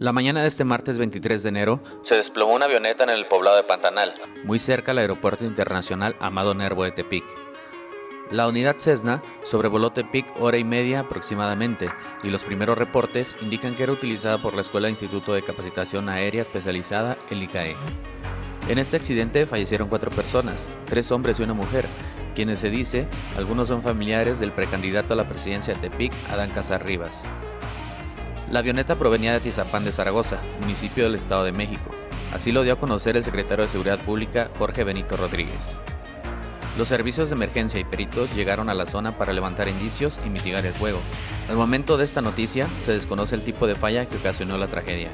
La mañana de este martes 23 de enero se desplomó una avioneta en el poblado de Pantanal, muy cerca al Aeropuerto Internacional Amado Nervo de Tepic. La unidad Cessna sobrevoló Tepic hora y media aproximadamente, y los primeros reportes indican que era utilizada por la Escuela Instituto de Capacitación Aérea Especializada, el ICAE. En este accidente fallecieron 4 personas, 3 hombres y una mujer, quienes se dice, algunos son familiares del precandidato a la presidencia de Tepic, Adán Casar Rivas. La avioneta provenía de Atizapán de Zaragoza, municipio del Estado de México. Así lo dio a conocer el secretario de Seguridad Pública, Jorge Benito Rodríguez. Los servicios de emergencia y peritos llegaron a la zona para levantar indicios y mitigar el fuego. Al momento de esta noticia, se desconoce el tipo de falla que ocasionó la tragedia.